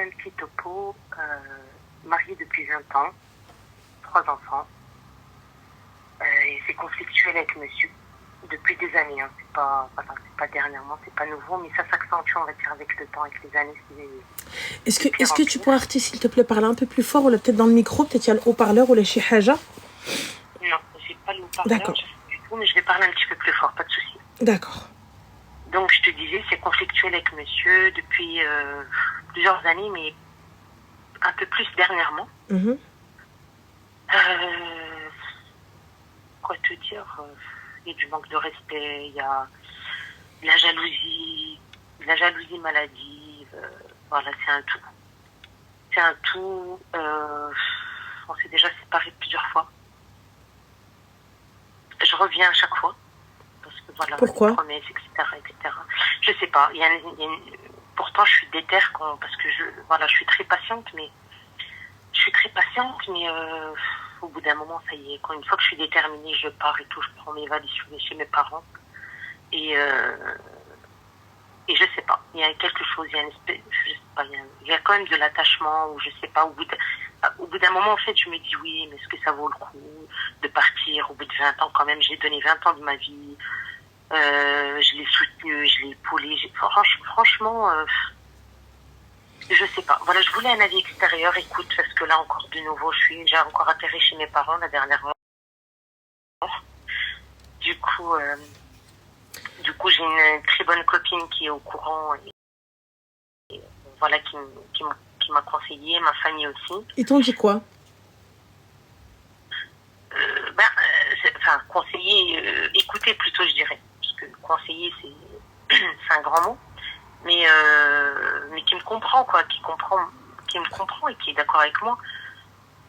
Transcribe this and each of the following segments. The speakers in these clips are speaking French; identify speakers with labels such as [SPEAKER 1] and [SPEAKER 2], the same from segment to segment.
[SPEAKER 1] un petit topo. Mariée depuis 20 ans, 3 enfants. Et c'est conflictuel avec monsieur. Depuis des années, hein. C'est pas dernièrement, c'est pas nouveau, mais ça s'accentue, on va dire, avec le temps, avec les années.
[SPEAKER 2] Est-ce que tu pourrais, s'il te plaît, parler un peu plus fort, ou là, peut-être dans le micro, peut-être il y a le haut-parleur ou la chihaja?
[SPEAKER 1] Non, j'ai pas le haut-parleur du tout, mais je vais parler un petit peu plus fort, pas de souci.
[SPEAKER 2] D'accord.
[SPEAKER 1] Donc, je te disais, c'est conflictuel avec monsieur depuis plusieurs années, mais un peu plus dernièrement. Quoi te dire, il y a du manque de respect, il y a de la jalousie maladive, voilà, c'est un tout. On s'est déjà séparés plusieurs fois. Je reviens à chaque fois. Parce que voilà,
[SPEAKER 2] pourquoi?
[SPEAKER 1] des promesses, etc. Je sais pas. Pourtant, je suis déterre parce que je suis très patiente, mais au bout d'un moment, ça y est. Une fois que je suis déterminée, je pars et tout. Je prends mes valises, je vais chez mes parents. Et je sais pas. Il y a quelque chose, il y a quand même de l'attachement, ou je sais pas. Au bout d'un moment, en fait, je me dis oui, mais est-ce que ça vaut le coup de partir au bout de 20 ans quand même? J'ai donné 20 ans de ma vie. Je l'ai soutenu, je l'ai épaulé. Franchement, je sais pas. Voilà, je voulais un avis extérieur. Écoute, parce que là encore de nouveau, j'ai encore atterri chez mes parents la dernière fois. Du coup, j'ai une très bonne copine qui est au courant et voilà, qui m'a conseillé, ma famille aussi.
[SPEAKER 2] Ils t'ont dit quoi?
[SPEAKER 1] Conseiller, écouter plutôt, je dirais. Parce que conseiller, c'est un grand mot. Mais qui me comprend, quoi, qui me comprend et qui est d'accord avec moi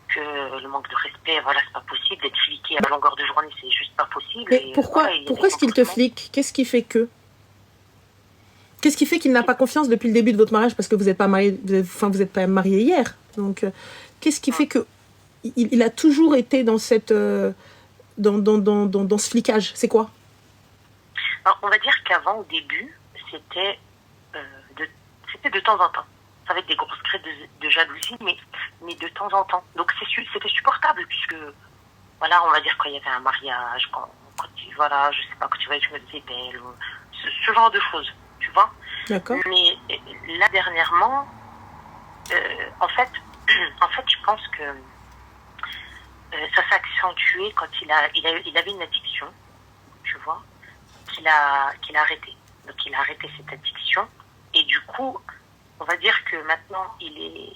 [SPEAKER 1] que le manque de respect, voilà, c'est pas possible. D'être fliqué à longueur de journée, c'est juste pas possible.
[SPEAKER 2] Mais pourquoi est-ce qu'il te flique? Qu'est-ce qui fait qu'il n'a pas confiance depuis le début de votre mariage? Parce que vous n'êtes pas mariés, vous êtes pas mariés hier. Donc, qu'est-ce qui fait que il a toujours été dans cette dans ce flicage? C'est quoi?
[SPEAKER 1] Alors, on va dire qu'avant, au début, c'était de temps en temps. Ça va être des grosses crises de jalousie, mais de temps en temps. Donc c'était supportable, puisque, voilà, on va dire quand il y avait un mariage, quand voilà, je sais pas, quand tu vas jouer des belles, ce genre de choses, tu vois.
[SPEAKER 2] D'accord.
[SPEAKER 1] Mais là, dernièrement, en fait, je pense que ça s'est accentué quand il avait une addiction, tu vois, qu'il a arrêté. Donc il a arrêté cette addiction. Et du coup, on va dire que maintenant, il est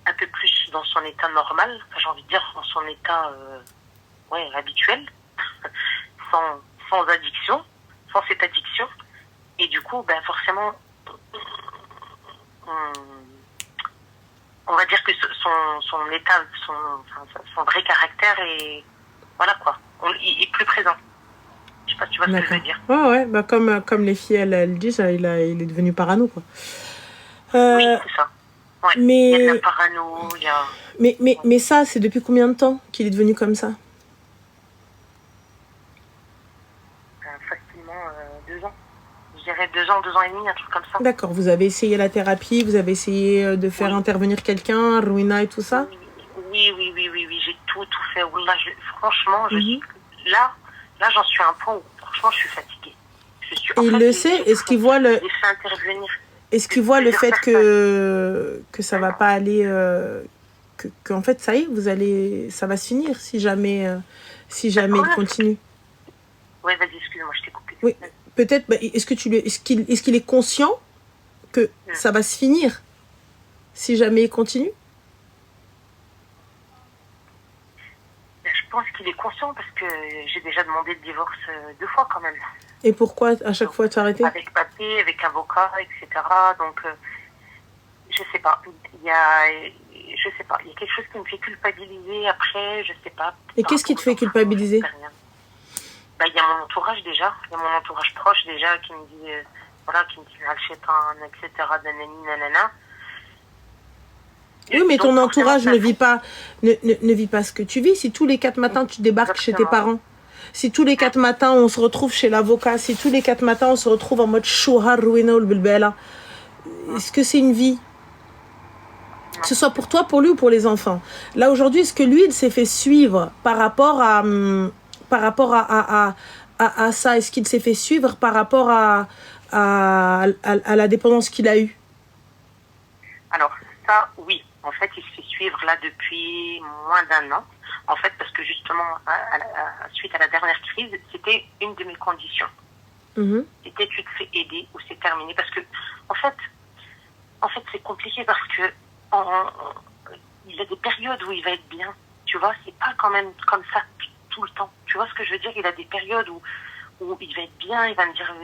[SPEAKER 1] un peu plus dans son état normal, j'ai envie de dire dans son état habituel, sans addiction, sans cette addiction. Et du coup, forcément, on va dire que son état, son vrai caractère est, voilà quoi, il est plus présent. Je sais pas si tu vois ce que je veux dire.
[SPEAKER 2] Ouais, comme les filles elles disent, il est devenu parano, quoi.
[SPEAKER 1] Oui, c'est ça. Ouais.
[SPEAKER 2] Mais...
[SPEAKER 1] Il y a de la parano, il y a...
[SPEAKER 2] Mais ça, c'est depuis combien de temps qu'il est devenu comme ça?
[SPEAKER 1] Facilement 2 ans. Je dirais 2 ans, 2 ans et demi, un truc comme ça.
[SPEAKER 2] D'accord, vous avez essayé la thérapie, vous avez essayé de faire intervenir quelqu'un, Ruina et tout ça?
[SPEAKER 1] Oui, j'ai tout fait. Franchement, là, j'en suis à un point où, franchement, je suis fatiguée.
[SPEAKER 2] Et il le sait? Est-ce qu'il voit le... Est-ce qu'il voit le fait que ça va pas aller, qu'en fait ça y est, ça va se finir si jamais il continue?
[SPEAKER 1] Ouais, vas-y, excuse-moi, je t'ai coupé.
[SPEAKER 2] Oui, peut-être. Est-ce qu'il est conscient que ça va se finir si jamais il continue?
[SPEAKER 1] Je pense qu'il est conscient parce que j'ai déjà demandé le divorce 2 fois quand même.
[SPEAKER 2] Et pourquoi à chaque fois tu as arrêté?
[SPEAKER 1] Avec papier, avec avocat, etc. Donc, je sais pas. Il y a quelque chose qui me fait culpabiliser après, je sais pas.
[SPEAKER 2] Et qu'est-ce qui te fait culpabiliser?
[SPEAKER 1] Il y a mon entourage déjà. Il y a mon entourage proche déjà qui me dit, etc. Nanana.
[SPEAKER 2] Oui, mais ton entourage ne vit pas ce que tu vis. Si tous les 4 matins tu débarques chez tes parents, si tous les 4 matins on se retrouve chez l'avocat, si tous les 4 matins on se retrouve en mode shouhar ruina ou bilbela, est-ce que c'est une vie? Que ce soit pour toi, pour lui ou pour les enfants. Là, aujourd'hui, est-ce que lui, il s'est fait suivre par rapport à ça? Est-ce qu'il s'est fait suivre par rapport à la dépendance qu'il a eue?
[SPEAKER 1] Alors, ça, oui. En fait, il se fait suivre là depuis moins d'1 an. En fait, parce que justement, suite à la dernière crise, c'était une de mes conditions. C'était tu te fais aider ou c'est terminé. Parce que, en fait c'est compliqué parce que il y a des périodes où il va être bien. Tu vois, c'est pas quand même comme ça tout le temps. Tu vois ce que je veux dire? Il a des périodes où il va être bien, il va me dire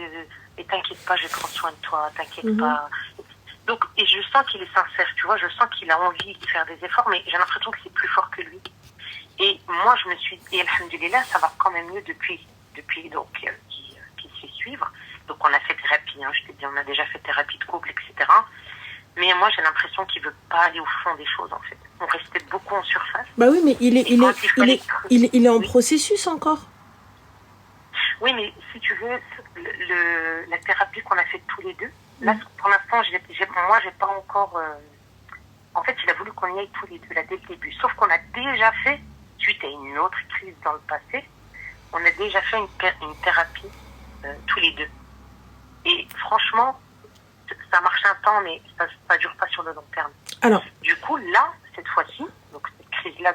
[SPEAKER 1] mais t'inquiète pas, je vais prendre soin de toi, t'inquiète pas. Donc, et je sens qu'il est sincère, tu vois, je sens qu'il a envie de faire des efforts, mais j'ai l'impression que c'est plus fort que lui. Et moi, je me suis dit, et alhamdoulilah, ça va quand même mieux depuis donc, qu'il se fait suivre. Donc, on a fait thérapie, hein, je t'ai dit, on a déjà fait thérapie de couple, etc. Mais moi, j'ai l'impression qu'il veut pas aller au fond des choses, en fait. On restait beaucoup en surface.
[SPEAKER 2] Bah oui, mais il est en processus encore.
[SPEAKER 1] Oui, mais si tu veux, la thérapie qu'on a faite tous les deux, là, pour l'instant, moi, j'ai pas encore... En fait, il a voulu qu'on y aille tous les deux, là, dès le début. Sauf qu'on a déjà fait, suite à une autre crise dans le passé, on a déjà fait une thérapie tous les deux. Et franchement, ça marche un temps, mais ça dure pas sur le long terme.
[SPEAKER 2] Alors.
[SPEAKER 1] Du coup, là, cette fois-ci, donc cette crise-là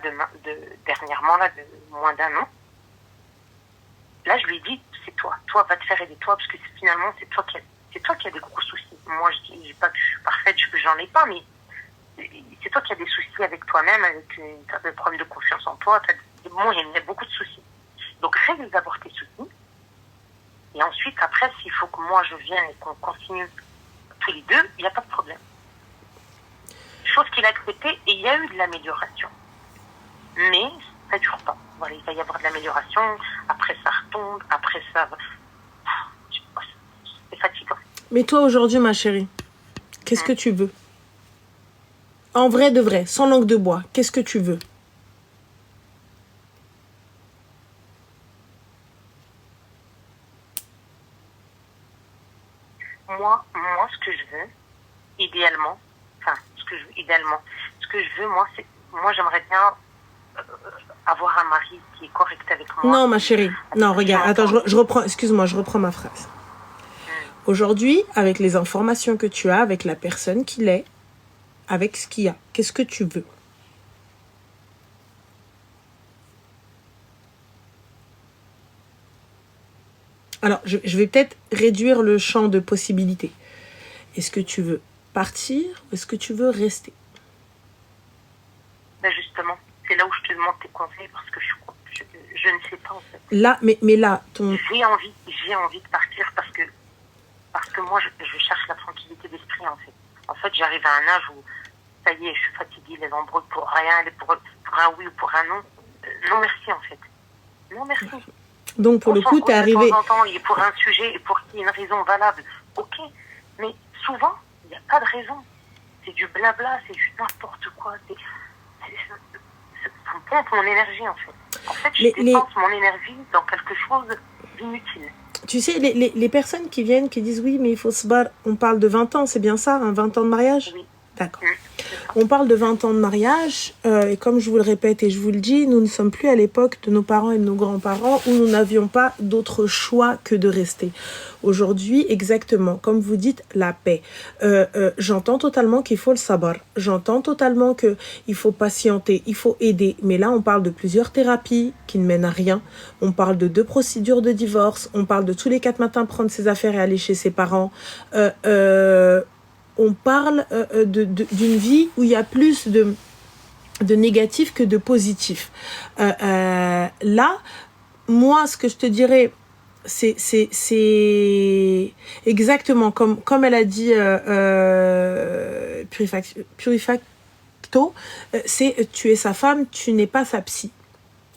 [SPEAKER 1] dernièrement, là, de moins d'1 an, là, je lui ai dit, c'est toi. Toi, va te faire aider, toi, parce que finalement, c'est toi qui as des gros soucis. Moi, je dis pas que je suis parfaite, j'en ai pas, mais c'est toi qui as des soucis avec toi-même, avec des problèmes de confiance en toi. Moi, il y a beaucoup de soucis. Donc, règle d'abord tes soucis. Et ensuite, après, s'il faut que moi, je vienne et qu'on continue tous les deux, il n'y a pas de problème. Chose qu'il a acceptée, et il y a eu de l'amélioration. Mais ça ne dure pas. Voilà, il va y avoir de l'amélioration, après ça retombe, après ça... C'est fatigant.
[SPEAKER 2] Mais toi, aujourd'hui, ma chérie, qu'est-ce que tu veux? En vrai de vrai, sans langue de bois, qu'est-ce que tu veux?
[SPEAKER 1] Moi, ce que je veux, idéalement, ce que je veux, moi, j'aimerais bien avoir un mari qui est correct avec moi.
[SPEAKER 2] Non, ma chérie. Non, regarde, attends, je reprends, excuse-moi, je reprends ma phrase. Aujourd'hui, avec les informations que tu as, avec la personne qu'il est, avec ce qu'il y a, qu'est-ce que tu veux? Alors, je vais peut-être réduire le champ de possibilités. Est-ce que tu veux partir ou est-ce que tu veux rester?
[SPEAKER 1] Ben justement, c'est là où je te demande tes conseils parce que je ne sais pas en fait.
[SPEAKER 2] Là, mais là,
[SPEAKER 1] J'ai envie de partir parce que moi, je cherche la tranquillité d'esprit en fait. En fait, j'arrive à un âge où, ça y est, je suis fatiguée, les embrouilles pour rien, pour un oui ou pour un non. Non merci en fait. Non merci.
[SPEAKER 2] Donc pour le coup, t'es arrivé...
[SPEAKER 1] De temps en temps, et pour un sujet, et pour qu'il y ait une raison valable, ok. Mais souvent, il n'y a pas de raison. C'est du blabla, c'est juste n'importe quoi. Ça me pompe mon énergie en fait. En fait, je dépense mon énergie dans quelque chose d'inutile.
[SPEAKER 2] Tu sais, les personnes qui viennent, qui disent oui, mais il faut se battre, on parle de 20 ans, c'est bien ça, 20 ans de mariage?
[SPEAKER 1] Oui.
[SPEAKER 2] D'accord. On parle de 20 ans de mariage, et comme je vous le répète et je vous le dis, nous ne sommes plus à l'époque de nos parents et de nos grands-parents où nous n'avions pas d'autre choix que de rester. Aujourd'hui, exactement, comme vous dites, la paix. J'entends totalement qu'il faut le sabar. J'entends totalement qu'il faut patienter, il faut aider. Mais là, on parle de plusieurs thérapies qui ne mènent à rien. On parle de 2 procédures de divorce. On parle de tous les 4 matins prendre ses affaires et aller chez ses parents. On parle d'une vie où il y a plus de négatif que de positif. Là, moi, ce que je te dirais, c'est exactement comme elle a dit Purifacto, c'est tu es sa femme, tu n'es pas sa psy.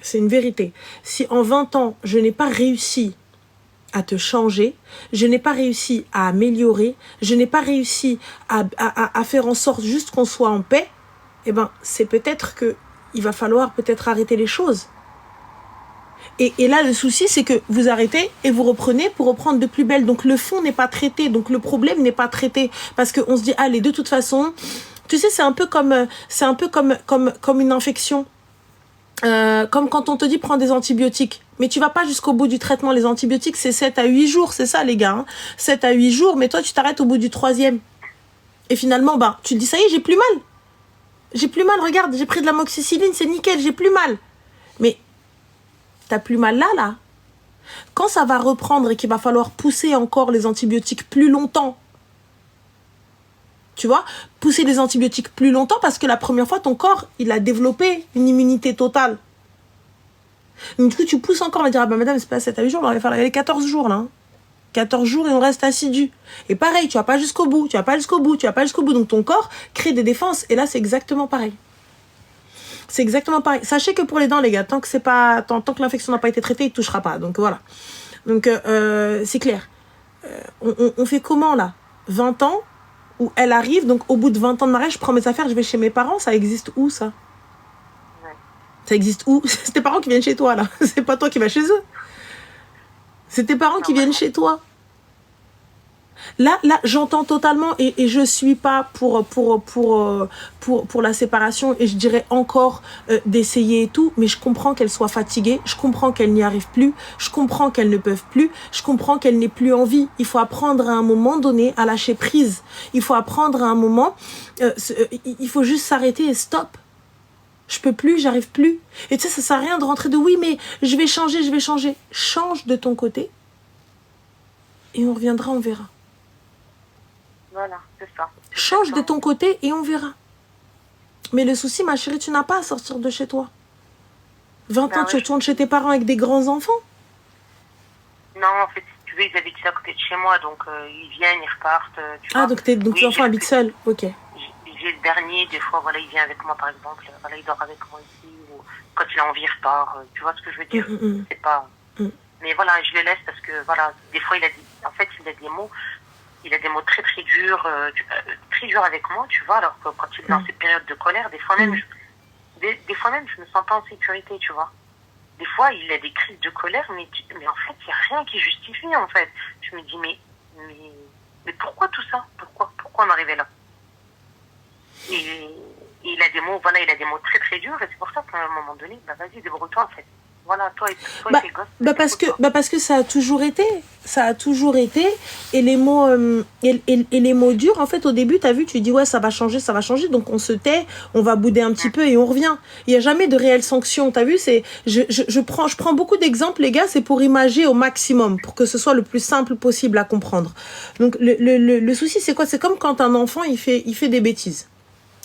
[SPEAKER 2] C'est une vérité. Si en 20 ans, je n'ai pas réussi à te changer, je n'ai pas réussi à améliorer, je n'ai pas réussi à faire en sorte juste qu'on soit en paix, eh ben, c'est peut-être que il va falloir peut-être arrêter les choses. Et là, le souci, c'est que vous arrêtez et vous reprenez pour reprendre de plus belle. Donc, le fond n'est pas traité. Donc, le problème n'est pas traité. Parce qu'on se dit, allez, de toute façon, tu sais, c'est un peu comme une infection. Comme quand on te dit, prends des antibiotiques. Mais tu vas pas jusqu'au bout du traitement. Les antibiotiques, c'est 7 à 8 jours. C'est ça, les gars. Hein. 7 à 8 jours. Mais toi, tu t'arrêtes au bout du 3e. Et finalement, tu te dis, ça y est, j'ai plus mal. J'ai plus mal, regarde, j'ai pris de l'amoxicilline, c'est nickel, j'ai plus mal. Mais t'as plus mal là. Quand ça va reprendre et qu'il va falloir pousser encore les antibiotiques plus longtemps, tu vois, pousser les antibiotiques plus longtemps parce que la première fois, ton corps, il a développé une immunité totale. Donc, du coup, tu pousses encore, on va dire, ah ben madame, c'est pas 7 à 8 jours, on va faire les 14 jours, là. Hein. 14 jours et on reste assidu. Et pareil, tu vas pas jusqu'au bout, tu vas pas jusqu'au bout. Donc, ton corps crée des défenses. Et là, c'est exactement pareil. C'est exactement pareil. Sachez que pour les dents, les gars, tant que l'infection n'a pas été traitée, il ne touchera pas. Donc, voilà. Donc, c'est clair. On fait comment, là 20 ans où elle arrive, donc au bout de 20 ans de mariage, je prends mes affaires, je vais chez mes parents. Ça existe où, ça? Ça existe où? C'est tes parents qui viennent chez toi, là. C'est pas toi qui vas chez eux. C'est tes parents qui viennent chez toi. Là, j'entends totalement et je suis pas pour la séparation et je dirais encore d'essayer et tout, mais je comprends qu'elle soit fatiguée, je comprends qu'elle n'y arrive plus, je comprends qu'elle ne peuvent plus, je comprends qu'elle n'ait plus envie. Il faut apprendre à un moment donné à lâcher prise. Il faut apprendre à un moment, il faut juste s'arrêter et stop. Je peux plus, j'arrive plus. Et tu sais, ça sert à rien de rentrer de oui, mais je vais changer. Change de ton côté et on reviendra, on verra.
[SPEAKER 1] Voilà, c'est ça.
[SPEAKER 2] Change de ton côté et on verra. Mais le souci, ma chérie, tu n'as pas à sortir de chez toi. 20 ans, tu retournes chez tes parents avec des grands-enfants?
[SPEAKER 1] Non, en fait, si tu veux, ils habitent à côté de chez moi, donc ils viennent, ils repartent. Tu vois.
[SPEAKER 2] Donc tes enfants habitent seuls, ok.
[SPEAKER 1] J'ai le dernier, des fois, voilà, il vient avec moi, par exemple, voilà, il dort avec moi ici, ou quand il a envie, il repart. Tu vois ce que je veux dire? C'est pas... Mais voilà, je le laisse parce que, voilà, des fois, il a des mots... Il a des mots très très durs avec moi, tu vois, alors que quand il est dans cette période de colère, des fois même, je me sens pas en sécurité, tu vois. Des fois, il a des crises de colère, mais en fait, il n'y a rien qui justifie, en fait. Je me dis, mais pourquoi tout ça? Pourquoi en arriver là? Et il a des mots, voilà, il a des mots très très durs, et c'est pour ça qu'à un moment donné, vas-y, débrouille-toi, en fait. Voilà, toi et tes gosses.
[SPEAKER 2] Parce que ça a toujours été, et les mots les mots durs, en fait, au début, t'as vu, tu dis ouais, ça va changer, donc on se tait, on va bouder un petit peu et on revient. Il y a jamais de réelle sanction, t'as vu, c'est je prends beaucoup d'exemples, les gars, c'est pour imager au maximum, pour que ce soit le plus simple possible à comprendre. Donc le souci, c'est quoi? C'est comme quand un enfant il fait des bêtises.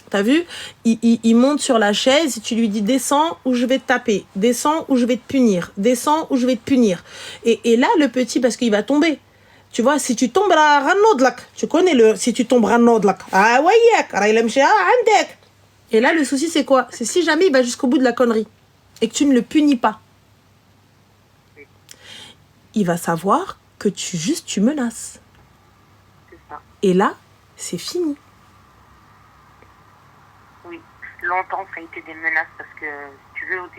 [SPEAKER 2] T'as vu, il monte sur la chaise et tu lui dis descends ou je vais te taper, descends ou je vais te punir, descends ou je vais te punir. Et là, le petit, parce qu'il va tomber. Tu vois, si tu tombes à Ranodlak, tu connais si tu tombes à Ranodlak. Ah ouais, et là, le souci, c'est quoi? C'est si jamais il va jusqu'au bout de la connerie et que tu ne le punis pas, il va savoir que tu menaces. Et là, c'est fini.
[SPEAKER 1] Longtemps, ça a été des menaces parce que, si tu veux, au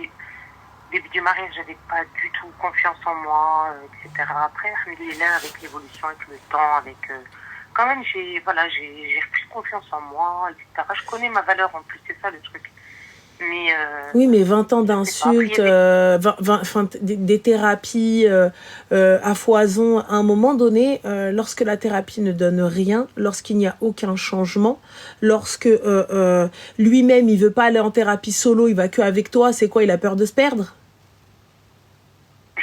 [SPEAKER 1] début du mariage, j'avais pas du tout confiance en moi, etc. Après, là, avec l'évolution, avec le temps, quand même, j'ai repris confiance en moi, etc. Je connais ma valeur en plus, c'est ça le truc. Mais,
[SPEAKER 2] oui, mais 20 ans d'insultes, des thérapies à foison, à un moment donné, lorsque la thérapie ne donne rien, lorsqu'il n'y a aucun changement, lorsque lui-même, il veut pas aller en thérapie solo, il va que avec toi, c'est quoi? Il a peur de se perdre?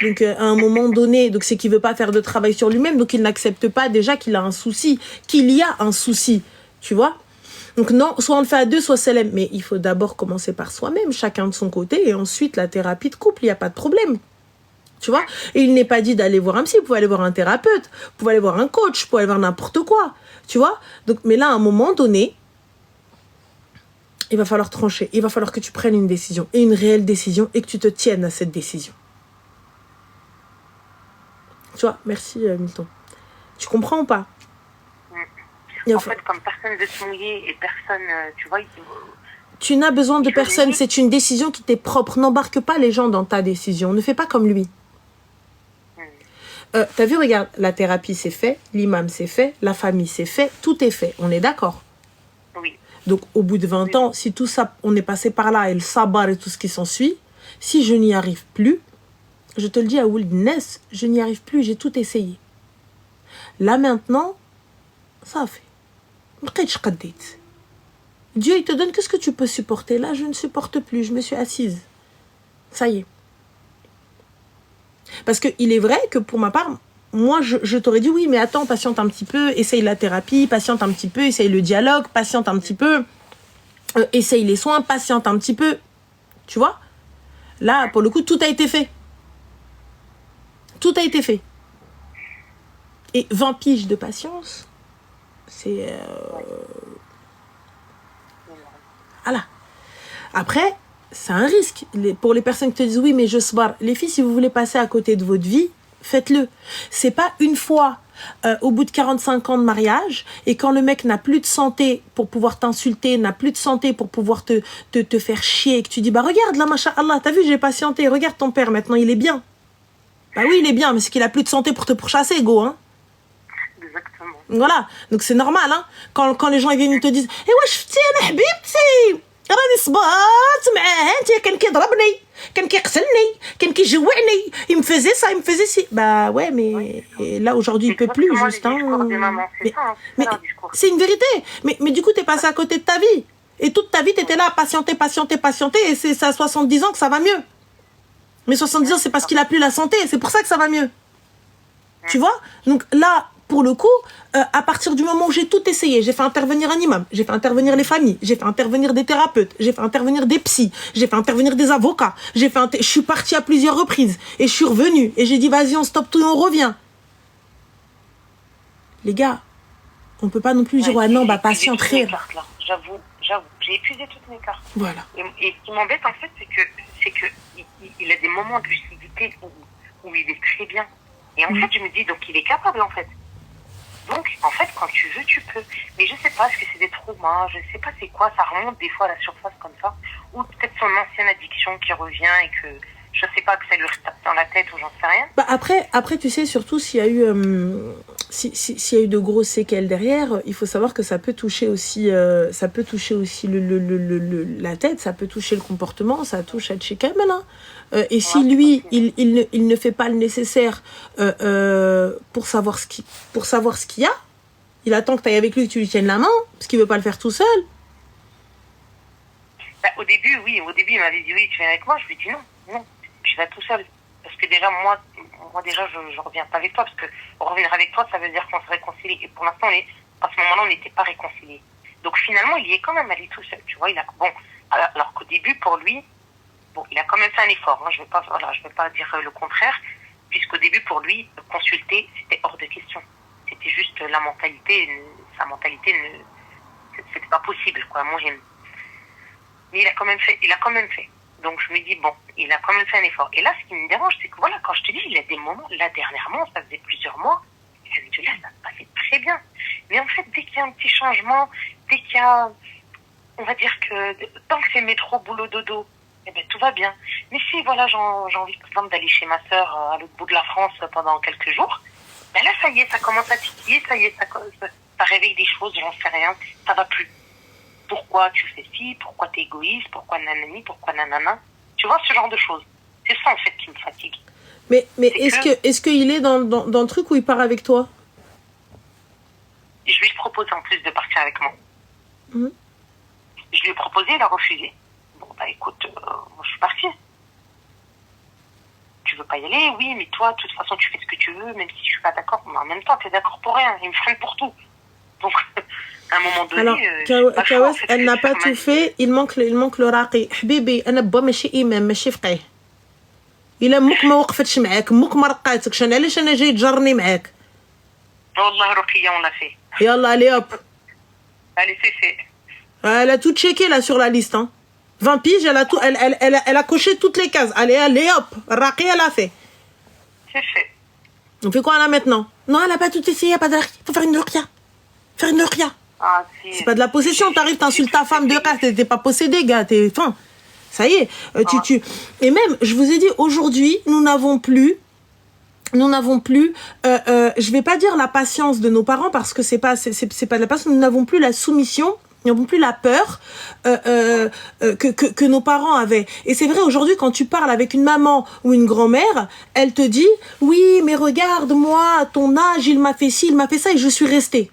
[SPEAKER 2] Donc, à un moment donné, donc c'est qu'il veut pas faire de travail sur lui-même, donc il n'accepte pas déjà qu'il a un souci, qu'il y a un souci, tu vois? Donc non, soit on le fait à deux, soit c'est mais il faut d'abord commencer par soi-même, chacun de son côté, et ensuite la thérapie de couple, il n'y a pas de problème. Tu vois? Et il n'est pas dit d'aller voir un psy, vous pouvez aller voir un thérapeute, vous pouvez aller voir un coach, vous pouvez aller voir n'importe quoi. Tu vois? Donc, mais là, à un moment donné, il va falloir trancher, il va falloir que tu prennes une décision, et une réelle décision, et que tu te tiennes à cette décision. Tu vois? Merci, Milton. Tu comprends ou pas?
[SPEAKER 1] En fait, comme personne ne veut se mouiller et personne, tu vois,
[SPEAKER 2] Tu n'as besoin de personne. C'est une décision qui t'est propre. N'embarque pas les gens dans ta décision. Ne fais pas comme lui. T'as vu, regarde, la thérapie c'est fait, l'imam c'est fait, la famille c'est fait, tout est fait. On est d'accord?
[SPEAKER 1] Oui.
[SPEAKER 2] Donc, au bout de 20 ans, si tout ça, on est passé par là, et le sabar et tout ce qui s'ensuit, si je n'y arrive plus, je te le dis à Ould Ness, je n'y arrive plus, j'ai tout essayé. Là maintenant, ça fait. Dieu, il te donne que ce que tu peux supporter. Là, je ne supporte plus, je me suis assise. Ça y est. Parce qu'il est vrai que pour ma part, moi, je t'aurais dit oui, mais attends, patiente un petit peu, essaye la thérapie, patiente un petit peu, essaye le dialogue, patiente un petit peu, essaye les soins, patiente un petit peu. Tu vois? Là, pour le coup, tout a été fait. Tout a été fait. Et 20 piges de patience, c'est... Voilà. Après, c'est un risque. Pour les personnes qui te disent oui, mais je sbar. Les filles, si vous voulez passer à côté de votre vie, faites-le. C'est pas une fois au bout de 45 ans de mariage et quand le mec n'a plus de santé pour pouvoir t'insulter, n'a plus de santé pour pouvoir te faire chier et que tu dis bah regarde là, masha'Allah, t'as vu, j'ai patienté, regarde ton père maintenant, il est bien. Bah oui, il est bien, mais c'est qu'il a plus de santé pour te pourchasser, go, hein.
[SPEAKER 1] Exactement.
[SPEAKER 2] Voilà, donc c'est normal, hein. Quand les gens ils viennent, ils te disent eh wesh فتي انا حبيبتي راني صبات معاه انت كان كيضربني كان كيقتلني كان كيجوعني il me faisait ça il me faisait ci bah ouais mais là aujourd'hui il peut plus juste hein. Mais c'est une vérité mais du coup t'es passé à côté de ta vie et toute ta vie t'étais là à patienter et c'est à 70 ans que ça va mieux mais 70 ans c'est parce qu'il a plus la santé c'est pour ça que ça va mieux tu vois donc là pour le coup, à partir du moment où j'ai tout essayé, j'ai fait intervenir un imam, j'ai fait intervenir les familles, j'ai fait intervenir des thérapeutes, j'ai fait intervenir des psys, j'ai fait intervenir des avocats, je suis partie à plusieurs reprises et je suis revenue et j'ai dit vas-y on stoppe tout et on revient. Les gars, on peut pas non plus dire ouais non bah patiente rire.
[SPEAKER 1] J'avoue, j'ai épuisé toutes mes cartes.
[SPEAKER 2] Voilà.
[SPEAKER 1] Et ce qui m'embête en fait, c'est que il a des moments de lucidité où il est très bien. Et en fait, je me dis donc il est capable en fait. Donc, en fait, quand tu veux, tu peux. Mais je sais pas, est-ce que c'est des traumas, je sais pas c'est quoi, ça remonte des fois à la surface comme ça. Ou peut-être son ancienne addiction qui revient et que, je sais pas, que ça lui retape dans la tête ou j'en sais rien.
[SPEAKER 2] Bah après, tu sais, surtout s'il y a eu, s'il y a eu de grosses séquelles derrière, il faut savoir que ça peut toucher aussi, la tête, ça peut toucher le comportement, ça touche à Tchikamel, hein. Et si lui, il ne fait pas le nécessaire pour savoir ce qu'il y a, il attend que tu ailles avec lui, que tu lui tiennes la main, parce qu'il ne veut pas le faire tout seul.
[SPEAKER 1] Bah, au début, il m'avait dit oui, tu viens avec moi. Je lui ai dit non, je vais tout seul. Parce que déjà, moi déjà, je reviens pas avec toi, parce que revenir avec toi, ça veut dire qu'on se réconcilie. Et pour l'instant, à ce moment-là, on n'était pas réconciliés. Donc finalement, il y est quand même allé tout seul, tu vois. Alors qu'au début, pour lui, il a quand même fait un effort. Hein, je vais pas dire le contraire, puisqu'au début, pour lui, consulter, c'était hors de question. C'était juste sa mentalité, c'était pas possible, quoi. Moi, mais il a quand même fait. Donc je me dis, il a quand même fait un effort. Et là, ce qui me dérange, c'est que voilà, quand je te dis, il y a des moments, là, dernièrement, ça faisait plusieurs mois, ça se passait très bien. Mais en fait, dès qu'il y a un petit changement, dès qu'il y a, on va dire que, tant que c'est métro, boulot, dodo, eh ben, tout va bien. Mais si, voilà, j'ai envie, par exemple, d'aller chez ma sœur à l'autre bout de la France pendant quelques jours, ben là, ça y est, ça commence à titiller, ça y est, ça réveille des choses, j'en sais rien, ça va plus. Pourquoi tu fais ci, pourquoi t'es égoïste, pourquoi nanani, pourquoi nanana. Tu vois, ce genre de choses. C'est ça, en fait, qui me fatigue.
[SPEAKER 2] Mais est-ce qu'il est dans le truc où il part avec toi?
[SPEAKER 1] Je lui ai proposé en plus de partir avec moi.
[SPEAKER 2] Mmh.
[SPEAKER 1] Je lui ai proposé, il a refusé. Bon, bah écoute, moi je suis partie. Tu veux pas y aller? Oui, mais toi, de toute façon, tu fais ce que tu veux, même si je suis pas d'accord. Mais en même temps, t'es d'accord pour rien. Il me freine pour tout. Donc, à un moment donné...
[SPEAKER 2] Alors, Kawas, elle n'a pas tout fait. Il manque le raqi. Habibi, أنا با ماشي إمام ماشي فقيه. إلا موك ما وقفتش معاك موك ما رقاتكش أنا علاش أنا جاي تجرني معاك.
[SPEAKER 1] والله رقية on l'a fait.
[SPEAKER 2] Yallah, allez hop.
[SPEAKER 1] Allez, c'est fait.
[SPEAKER 2] Elle a tout checké là sur la liste. Hein. 20 piges, elle a coché toutes les cases. Allez hop. Raqi, elle a fait.
[SPEAKER 1] C'est fait.
[SPEAKER 2] On fait quoi là maintenant? Non, elle n'a pas tout essayé, il n'y a pas de raqi. Il faut faire une ruqya. Faire une ruqya.
[SPEAKER 1] Ah,
[SPEAKER 2] c'est pas de la possession. T'arrives, t'insultes ta femme de rêve. T'es pas possédé, gars. Enfin, ça y est. Et même, je vous ai dit, aujourd'hui, nous n'avons plus, je vais pas dire la patience de nos parents parce que c'est pas de la patience. Nous n'avons plus la soumission. Nous n'avons plus la peur que nos parents avaient. Et c'est vrai, aujourd'hui, quand tu parles avec une maman ou une grand-mère, elle te dit « Oui, mais regarde, moi, à ton âge, il m'a fait ci, il m'a fait ça et je suis restée. »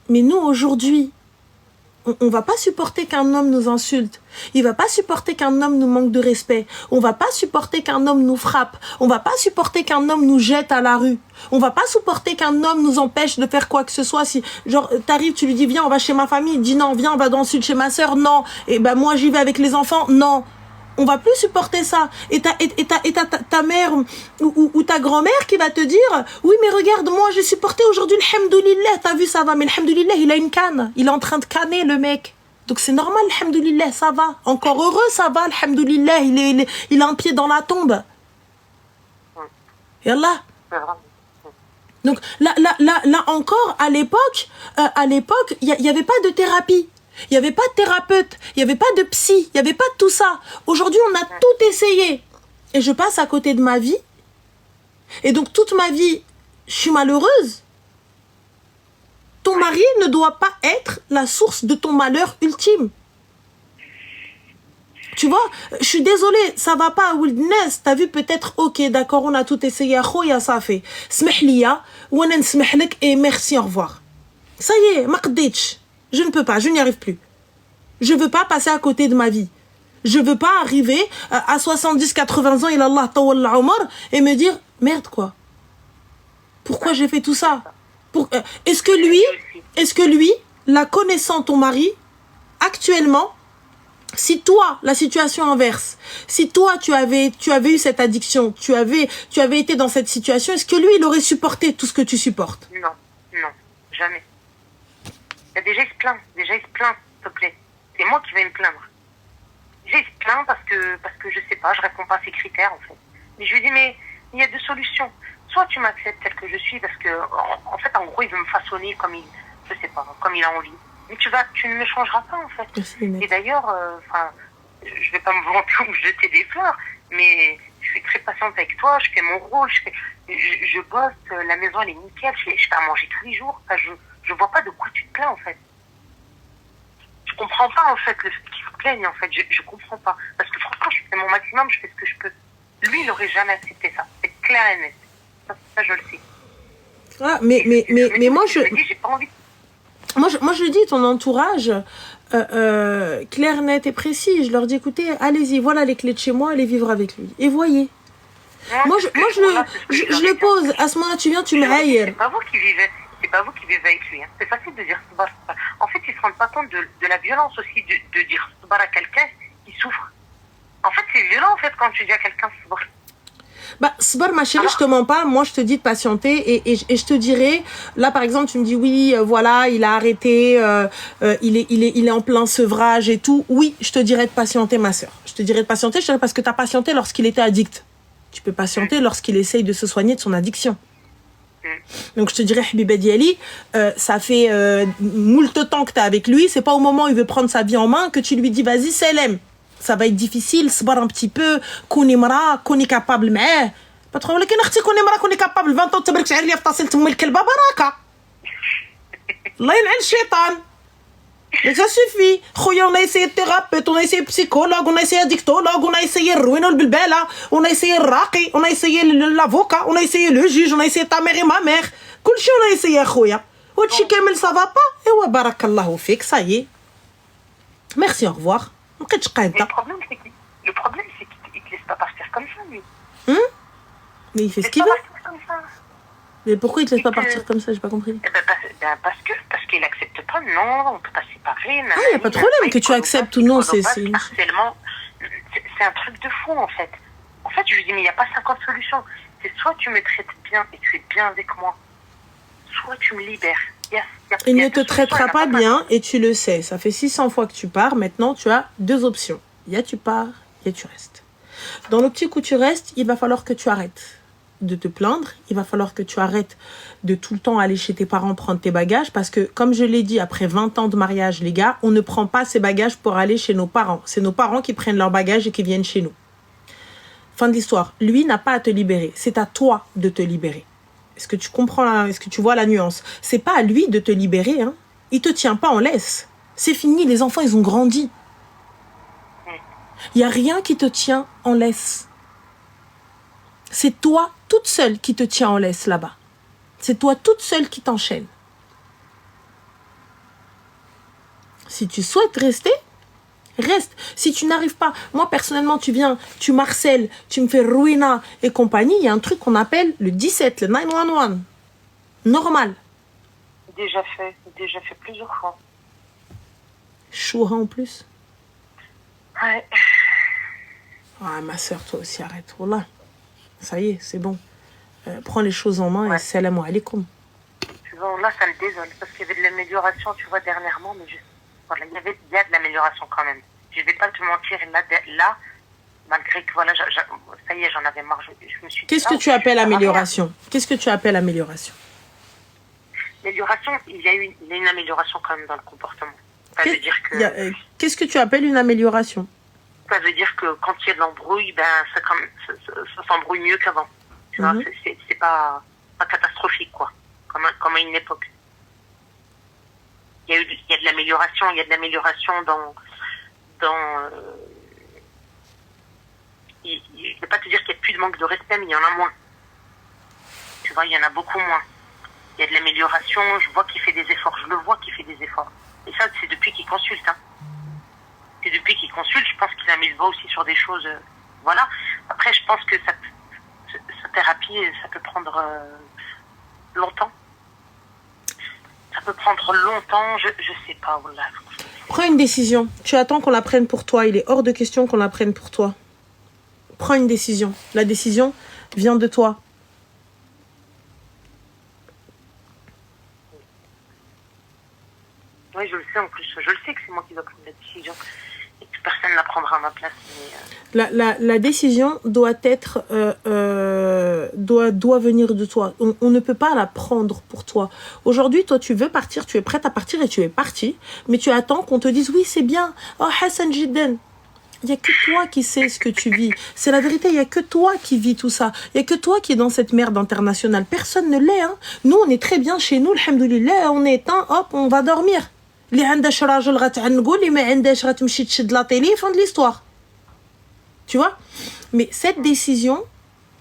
[SPEAKER 2] Mais nous, aujourd'hui, on va pas supporter qu'un homme nous insulte. Il va pas supporter qu'un homme nous manque de respect. On va pas supporter qu'un homme nous frappe. On va pas supporter qu'un homme nous jette à la rue. On va pas supporter qu'un homme nous empêche de faire quoi que ce soit. Si, genre, t'arrives, tu lui dis, viens, on va chez ma famille. Il dit non, viens, on va dans le sud chez ma sœur. Non. Et ben, moi, j'y vais avec les enfants. Non. On va plus supporter ça. Et ta mère ou ta grand-mère qui va te dire, oui, mais regarde, moi, j'ai supporté aujourd'hui, alhamdoulilah, t'as vu, ça va, mais alhamdoulilah, il a une canne. Il est en train de canner, le mec. Donc c'est normal, alhamdoulilah, ça va. Encore heureux, ça va, alhamdoulilah, il a un pied dans la tombe. Et Allah. Donc là encore, à l'époque, il y avait pas de thérapie. Il n'y avait pas de thérapeute, il n'y avait pas de psy, il n'y avait pas de tout ça. Aujourd'hui, on a tout essayé. Et je passe à côté de ma vie. Et donc, toute ma vie, je suis malheureuse. Ton mari ne doit pas être la source de ton malheur ultime. Tu vois, je suis désolée, ça va pas à Wildness. T'as vu peut-être, ok, d'accord, on a tout essayé. Khoya, ça fait. Smehliya, ouana nsmehlek et merci, au revoir. Ça y est, ma qditch. Je ne peux pas, je n'y arrive plus. Je veux pas passer à côté de ma vie. Je veux pas arriver à 70-80 ans, ilallah tawalla umar, et me dire, merde quoi. Pourquoi j'ai fait tout ça? Est-ce que lui, la connaissant ton mari, actuellement, si toi, la situation inverse, si toi tu avais eu cette addiction, tu avais été dans cette situation, est-ce que lui, il aurait supporté tout ce que tu supportes?
[SPEAKER 1] Non, jamais. Déjà, il se plaint, s'il te plaît. C'est moi qui vais me plaindre. Déjà, il se plaint parce que je sais pas, je réponds pas à ses critères, en fait. Mais je lui dis, mais il y a deux solutions. Soit tu m'acceptes tel que je suis, parce que, en fait, en gros, il veut me façonner comme il a envie. Mais tu ne me changeras pas, en fait. Et d'ailleurs, je vais pas me vanter ou me jeter des fleurs, mais je suis très patiente avec toi, je fais mon rôle, je bosse, la maison, elle est nickel, je fais à manger tous les jours. Je vois pas de quoi tu te plains, en fait. Je comprends pas, en fait, qu'il se plaigne, en fait. Je comprends pas. Parce que franchement, je fais mon maximum, je fais ce que je peux. Lui, il n'aurait jamais accepté ça. C'est clair et net. Ça, je le sais.
[SPEAKER 2] Ah, mais moi,
[SPEAKER 1] me dis, j'ai pas envie.
[SPEAKER 2] Moi, je dis, ton entourage, clair, net et précis, je leur dis, écoutez, allez-y, voilà les clés de chez moi, allez vivre avec lui. Et voyez. Moi, je le pose. À ce moment-là, tu viens, tu me haïs.
[SPEAKER 1] C'est pas vous qui vivez. C'est pas vous qui vivez avec lui. Hein. C'est facile de dire sbar. En fait, ils se rendent pas compte de la violence aussi de dire sbar à quelqu'un qui souffre. En fait, c'est violent, en fait, quand tu dis à quelqu'un sbar.
[SPEAKER 2] Bah, sbar, ma chérie, je te mens pas. Moi, je te dis de patienter et je te dirais, là, par exemple, tu me dis, oui, voilà, il a arrêté, il est en plein sevrage et tout. Oui, je te dirais de patienter, ma sœur. Je te dirais de patienter, parce que tu as patienté lorsqu'il était addict. Tu peux patienter lorsqu'il essaye de se soigner de son addiction. Donc je te dirais, Habiba Diali, ça fait moult temps que tu es avec lui, c'est pas au moment où il veut prendre sa vie en main que tu lui dis vas-y Selem, ça va être difficile, sbar un petit peu, qu'on est capable, mais pas trop, qu'on est capable, 20 ans, tu sais, tu as fait le kelba baraka. Allah yal'an shaitan. Mais ça suffit. On a essayé thérapeute, on a essayé psychologue, on a essayé addictologue, on a essayé ruino bilbela, on a essayé raqi, on a essayé l'avocat, on a essayé le juge, on a essayé ta mère et ma mère. Kulchi on a essayé khoya. Ochi kamel ça va pas. Et wa barakallahu fik, ça y est. Merci, au revoir.
[SPEAKER 1] Le problème c'est qu'il te laisse pas partir comme ça, lui.
[SPEAKER 2] Mais il fait ce qu'il veut. Mais pourquoi il te laisse pas partir comme ça? J'ai pas compris.
[SPEAKER 1] Parce qu'il accepte pas, non, on peut pas séparer.
[SPEAKER 2] Ah, il n'y a pas de problème que tu acceptes ou non. C'est
[SPEAKER 1] harcèlement. C'est un truc de fou, en fait. En fait, je lui dis, mais il n'y a pas 50 solutions. C'est soit tu me traites bien et tu es bien avec moi, soit tu me libères.
[SPEAKER 2] Il ne te traitera pas bien et tu le sais. Ça fait 600 fois que tu pars. Maintenant, tu as deux options. Il y a tu pars, il y a tu restes. Dans l'optique où tu restes, il va falloir que tu arrêtes. de te plaindre. Il va falloir que tu arrêtes de tout le temps aller chez tes parents prendre tes bagages. Parce que, comme je l'ai dit, après 20 ans de mariage, les gars, on ne prend pas ses bagages pour aller chez nos parents. C'est nos parents qui prennent leurs bagages et qui viennent chez nous. Fin de l'histoire. Lui n'a pas à te libérer. C'est à toi de te libérer. Est-ce que tu comprends, est-ce que tu vois la nuance? C'est pas à lui de te libérer. Hein. Il te tient pas en laisse. C'est fini. Les enfants, ils ont grandi. Il n'y a rien qui te tient en laisse. C'est toi, toute seule, qui te tient en laisse là-bas. C'est toi, toute seule, qui t'enchaîne. Si tu souhaites rester, reste. Si tu n'arrives pas, moi personnellement, tu viens, tu marcelles, tu me fais ruina et compagnie, il y a un truc qu'on appelle le 17, le 911. Normal.
[SPEAKER 1] Déjà fait plusieurs fois.
[SPEAKER 2] Choura en plus.
[SPEAKER 1] Ouais.
[SPEAKER 2] Ah, ma soeur, toi aussi, arrête. Wallah. Ça y est, c'est bon. Prends les choses en main et salam alaikum.
[SPEAKER 1] Tu vois, là, ça me désole parce qu'il y avait de l'amélioration, tu vois, dernièrement, mais voilà, il y a de l'amélioration quand même. Je vais pas te mentir, là malgré que, voilà, ça y est, j'en avais marre. Je me suis dit,
[SPEAKER 2] qu'est-ce que tu appelles amélioration? Qu'est-ce que tu appelles amélioration?
[SPEAKER 1] L'amélioration, il y a une amélioration quand même dans le comportement. Ça veut dire que...
[SPEAKER 2] Qu'est-ce que tu appelles une amélioration? Ça
[SPEAKER 1] veut dire que quand il y a de l'embrouille, ben, ça s'embrouille mieux qu'avant. Tu vois, c'est pas catastrophique, quoi. Comme à une époque. Il y a de l'amélioration, il y a de l'amélioration dans je ne vais pas te dire qu'il n'y a plus de manque de respect, mais il y en a moins. Tu vois, il y en a beaucoup moins. Il y a de l'amélioration, je vois qu'il fait des efforts, je le vois qu'il fait des efforts. Et ça, c'est depuis qu'il consulte, hein. Et depuis qu'il consulte, je pense qu'il a mis le doigt aussi sur des choses. Voilà. Après, je pense que sa thérapie, ça peut prendre longtemps. Ça peut prendre longtemps, je sais pas. Voilà.
[SPEAKER 2] Prends une décision. Tu attends qu'on la prenne pour toi. Il est hors de question qu'on la prenne pour toi. Prends une décision. La décision vient de toi.
[SPEAKER 1] Oui, je le sais en plus. Je le sais que c'est moi qui dois prendre la décision. Et que personne ne la prendra à ma place. Mais
[SPEAKER 2] la décision doit être doit venir de toi. On ne peut pas la prendre pour toi. Aujourd'hui, toi, tu veux partir, tu es prête à partir et tu es partie. Mais tu attends qu'on te dise, oui, c'est bien. Oh, Hassan Jidden. Il n'y a que toi qui sais ce que tu vis. C'est la vérité, il n'y a que toi qui vis tout ça. Il n'y a que toi qui est dans cette merde internationale. Personne ne l'est. Hein. Nous, on est très bien chez nous, alhamdoulilah. On est éteint, hop, on va dormir. اللي عندهاش راجل غتعنقول اللي ما عندهاش غتمشي تشد لا télé, fin de l'histoire. Tu vois? Mais cette décision,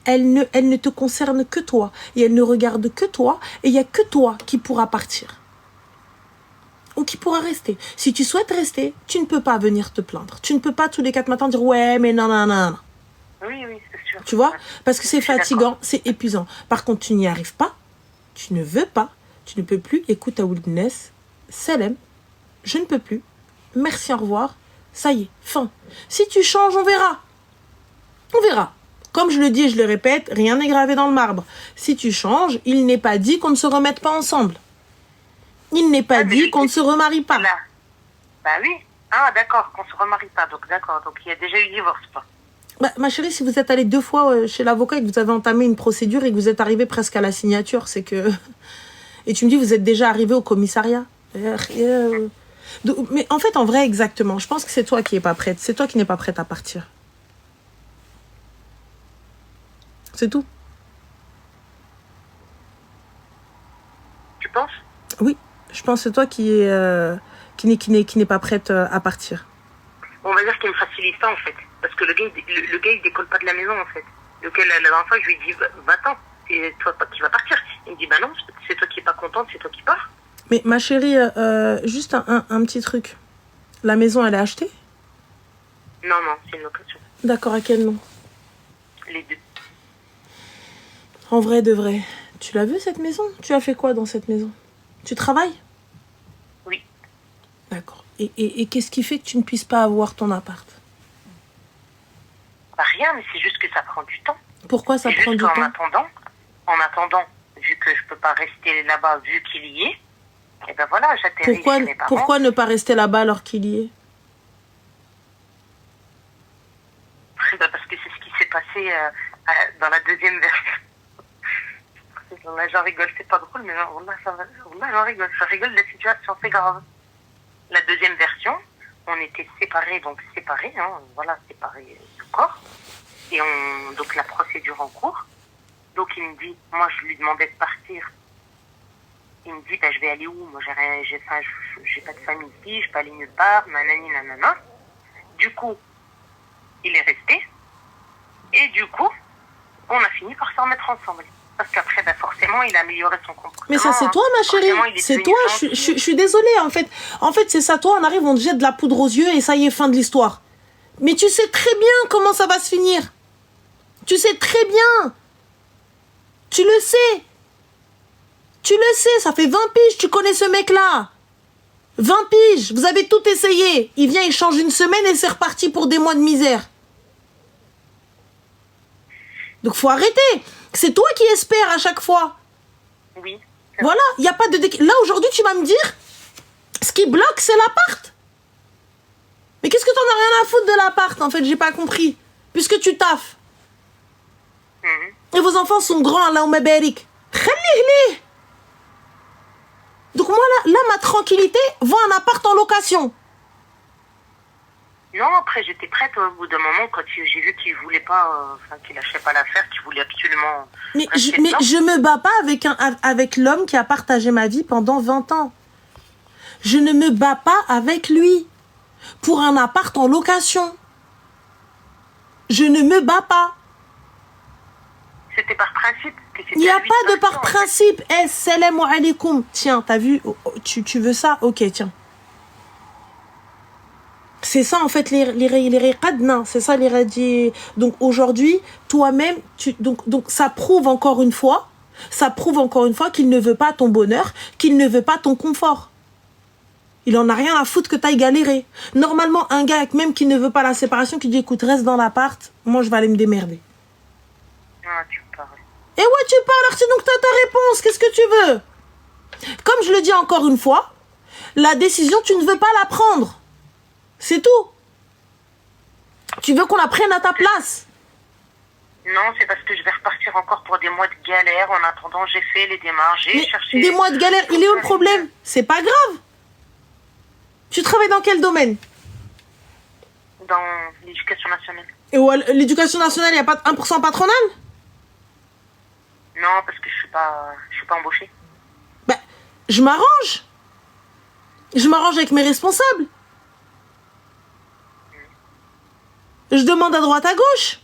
[SPEAKER 2] elle ne te concerne que toi. Et elle ne regarde que toi. Et il n'y a que toi qui pourra partir. Ou qui pourra rester. Si tu souhaites rester, tu ne peux pas venir te plaindre. Tu ne peux pas tous les 4 matins dire ouais, mais non, non, non.
[SPEAKER 1] Oui, c'est sûr.
[SPEAKER 2] Tu vois? Parce que c'est fatigant, c'est épuisant. Par contre, tu n'y arrives pas. Tu ne veux pas. Tu ne peux plus. Écoute, à Wilderness, Salem, je ne peux plus. Merci, au revoir. Ça y est, fin. Si tu changes, on verra. On verra. Comme je le dis et je le répète, rien n'est gravé dans le marbre. Si tu changes, il n'est pas dit qu'on ne se remette pas ensemble. Il n'est pas dit qu'on ne se remarie pas.
[SPEAKER 1] Là. Bah oui. Ah, d'accord, qu'on ne se remarie pas. Donc, d'accord. Donc, il y a déjà eu divorce, quoi.
[SPEAKER 2] Bah, ma chérie, si vous êtes allée 2 fois chez l'avocat et que vous avez entamé une procédure et que vous êtes arrivé presque à la signature, c'est que... Et tu me dis, vous êtes déjà arrivé au commissariat. Mais en fait, en vrai, exactement. Je pense que c'est toi qui n'es pas prête. C'est toi qui n'es pas prête à partir. C'est tout.
[SPEAKER 1] Tu penses?
[SPEAKER 2] Oui, je pense que c'est toi qui n'est pas prête à partir.
[SPEAKER 1] On va dire qu'il me facilite pas, en fait. Parce que le gars, il décolle pas de la maison, en fait. Donc, la dernière fois, je lui dis, va-t'en. C'est toi qui vas partir. Il me dit, bah non, c'est toi qui n'es pas contente, c'est toi qui pars.
[SPEAKER 2] Mais ma chérie, juste un petit truc. La maison, elle est achetée?
[SPEAKER 1] Non, c'est une location.
[SPEAKER 2] D'accord, à quel nom?
[SPEAKER 1] Les deux.
[SPEAKER 2] En vrai de vrai. Tu l'as vue, cette maison? Tu as fait quoi dans cette maison? Tu travailles?
[SPEAKER 1] Oui.
[SPEAKER 2] D'accord. Et qu'est-ce qui fait que tu ne puisses pas avoir ton appart?
[SPEAKER 1] Bah rien, mais c'est juste que ça prend du temps.
[SPEAKER 2] Pourquoi ça prend du temps?
[SPEAKER 1] En attendant, vu que je peux pas rester là-bas, vu qu'il y est, et ben voilà, j'atterris chez mes parents.
[SPEAKER 2] Pourquoi ne pas rester là-bas alors qu'il y est?
[SPEAKER 1] Parce que c'est ce qui s'est passé dans la deuxième version. Là, j'en rigole, c'est pas drôle, mais là, j'en rigole. Je rigole de la situation, c'est grave. La deuxième version, on était séparés, hein, voilà, séparés du corps. Et donc la procédure en cours. Donc il me dit, moi je lui demandais de partir. Il me dit, je vais aller où? Moi j'ai pas de famille ici, je peux aller nulle part, nanani, nanana. Du coup, il est resté. Et du coup, on a fini par s'en remettre ensemble. Parce qu'après, forcément, il a amélioré son comportement.
[SPEAKER 2] Mais ça, c'est toi, ma chérie. C'est toi, je suis désolée, en fait. En fait, c'est ça, toi, on arrive, on te jette de la poudre aux yeux et ça y est, fin de l'histoire. Mais tu sais très bien comment ça va se finir. Tu sais très bien. Tu le sais. Tu le sais, ça fait 20 piges, tu connais ce mec-là. 20 piges, vous avez tout essayé. Il vient, il change une semaine et c'est reparti pour des mois de misère. Donc, faut arrêter. C'est toi qui espères à chaque fois.
[SPEAKER 1] Oui.
[SPEAKER 2] Voilà, il n'y a pas de... Là, aujourd'hui, tu vas me dire, ce qui bloque, c'est l'appart. Mais qu'est-ce que t'en as rien à foutre de l'appart, en fait? J'ai pas compris. Puisque tu taffes. Et vos enfants sont grands, Allahumma barik. Khalih. Donc moi, là, ma tranquillité, voit un appart en location.
[SPEAKER 1] Non, après, j'étais prête au bout d'un moment quand j'ai vu qu'il voulait pas, qu'il lâchait pas l'affaire, qu'il voulait absolument...
[SPEAKER 2] Mais je me bats pas avec l'homme qui a partagé ma vie pendant 20 ans. Je ne me bats pas avec lui pour un appart en location. Je ne me bats pas.
[SPEAKER 1] C'était par principe.
[SPEAKER 2] Il n'y a pas de par principe. Eh, salam alaikum. Tiens, t'as vu, tu veux ça? Ok, tiens. C'est ça, en fait, les qadna, c'est ça, les radis. Donc, aujourd'hui, toi-même, donc, ça prouve encore une fois qu'il ne veut pas ton bonheur, qu'il ne veut pas ton confort. Il en a rien à foutre que t'ailles galérer. Normalement, un gars, même qui ne veut pas la séparation, qui dit, écoute, reste dans l'appart, moi, je vais aller me démerder.
[SPEAKER 1] Ah, tu parles.
[SPEAKER 2] Et ouais, tu parles, donc t'as ta réponse, qu'est-ce que tu veux? Comme je le dis encore une fois, la décision, tu ne veux pas la prendre. C'est tout. Tu veux qu'on la prenne à ta place?
[SPEAKER 1] Non, c'est parce que je vais repartir encore pour des mois de galère. En attendant, j'ai fait les démarches, j'ai cherché...
[SPEAKER 2] Des mois de galère, il est où le problème? C'est pas grave. Tu travailles dans quel domaine?
[SPEAKER 1] Dans l'éducation nationale.
[SPEAKER 2] Et l'éducation nationale, il n'y a pas de 1% patronal?
[SPEAKER 1] Non, parce que je suis pas embauchée.
[SPEAKER 2] Ben, je m'arrange. Je m'arrange avec mes responsables. Je demande à droite, à gauche.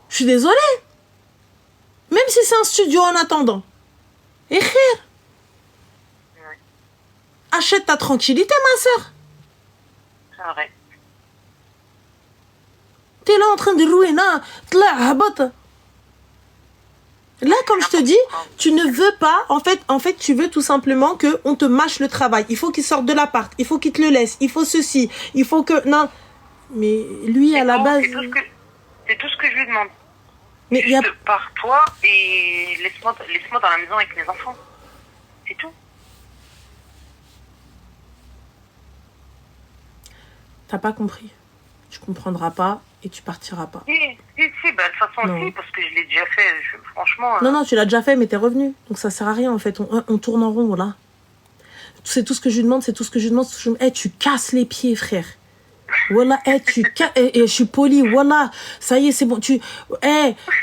[SPEAKER 2] Je suis désolée. Même si c'est un studio en attendant. Écrire.
[SPEAKER 1] Ouais.
[SPEAKER 2] Achète ta tranquillité, ma soeur.
[SPEAKER 1] C'est vrai.
[SPEAKER 2] T'es là en train de rouer, là. Là, comme je te dis, tu ne veux pas, en fait, tu veux tout simplement qu'on te mâche le travail. Il faut qu'il sorte de l'appart, il faut qu'il te le laisse, il faut ceci, il faut que... Non, mais lui, à la base...
[SPEAKER 1] C'est tout ce que je lui demande.
[SPEAKER 2] Mais
[SPEAKER 1] juste pars-toi et laisse-moi dans la maison avec mes enfants. C'est tout.
[SPEAKER 2] T'as pas compris. Tu comprendras pas et tu partiras pas.
[SPEAKER 1] Si, de toute façon, si, parce que je l'ai déjà fait, franchement...
[SPEAKER 2] Non, tu l'as déjà fait, mais t'es revenu. Donc ça sert à rien, en fait. On tourne en rond, voilà. C'est tout ce que je lui demande, c'est tout ce que je lui demande. Eh, tu casses les pieds, frère. Voilà, je suis poli, voilà. Ça y est, c'est bon.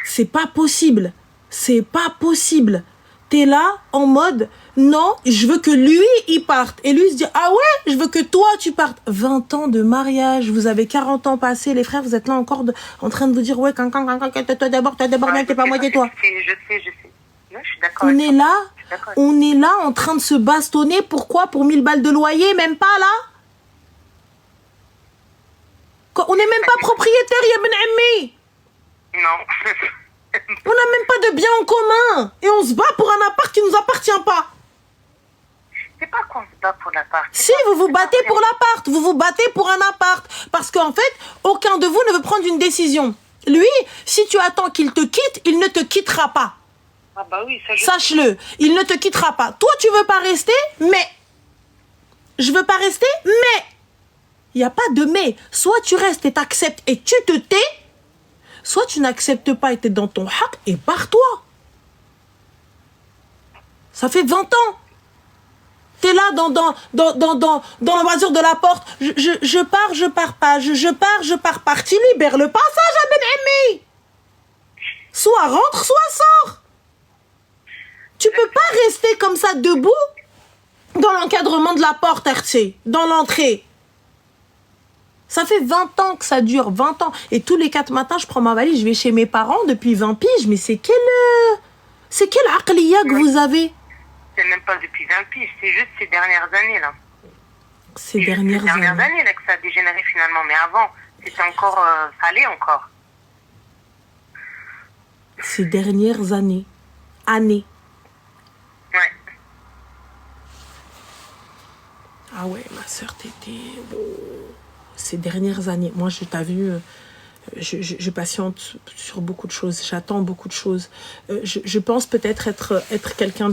[SPEAKER 2] C'est pas possible. C'est pas possible. T'es là, en mode... Non, je veux que lui, il parte. Et lui, il se dit, ah ouais, je veux que toi, tu partes. 20 ans de mariage, vous avez 40 ans passés, les frères, vous êtes là encore en train de vous dire, ouais, toi d'abord, bien, t'es pas moi, toi.
[SPEAKER 1] Je sais. Non, je suis d'accord.
[SPEAKER 2] On est là en train de se bastonner. Pourquoi? Pour 1000 balles de loyer, même pas là? On n'est même pas propriétaire, ya ben ammi.
[SPEAKER 1] Non.
[SPEAKER 2] On n'a même pas de bien en commun. Et on se bat pour un appart qui nous appartient pas.
[SPEAKER 1] C'est pas qu'on se bat pour l'appart.
[SPEAKER 2] Si, vous vous battez pour l'appart. Vous vous battez pour un appart. Parce qu'en fait, aucun de vous ne veut prendre une décision. Lui, si tu attends qu'il te quitte, il ne te quittera pas.
[SPEAKER 1] Ah bah oui, ça
[SPEAKER 2] sache-le, il ne te quittera pas. Toi, tu veux pas rester, mais... Je veux pas rester, mais... Il n'y a pas de mais. Soit tu restes et t'acceptes et tu te tais, soit tu n'acceptes pas et t'es dans ton haq et pars-toi. Ça fait 20 ans. T'es là dans l'embrasure de la porte. Je pars pas. Je pars pas. Tu libères le passage à Ben Ami. Soit rentre, soit sors. Tu peux pas rester comme ça debout dans l'encadrement de la porte, RC, dans l'entrée. Ça fait 20 ans que ça dure, 20 ans. Et tous les 4 matins, je prends ma valise, je vais chez mes parents depuis 20 piges. Mais c'est quel aqliya que vous avez?
[SPEAKER 1] C'est même pas depuis 20 piges, c'est juste ces dernières années, là.
[SPEAKER 2] Ces dernières années
[SPEAKER 1] là, que ça a dégénéré finalement. Mais avant, c'était encore... ça allait encore.
[SPEAKER 2] Ces dernières années. Ouais. Ah ouais, ma soeur, t'étais... Ces dernières années. Moi, je t'ai vu... Je patiente sur beaucoup de choses. J'attends beaucoup de choses. Je pense peut-être être quelqu'un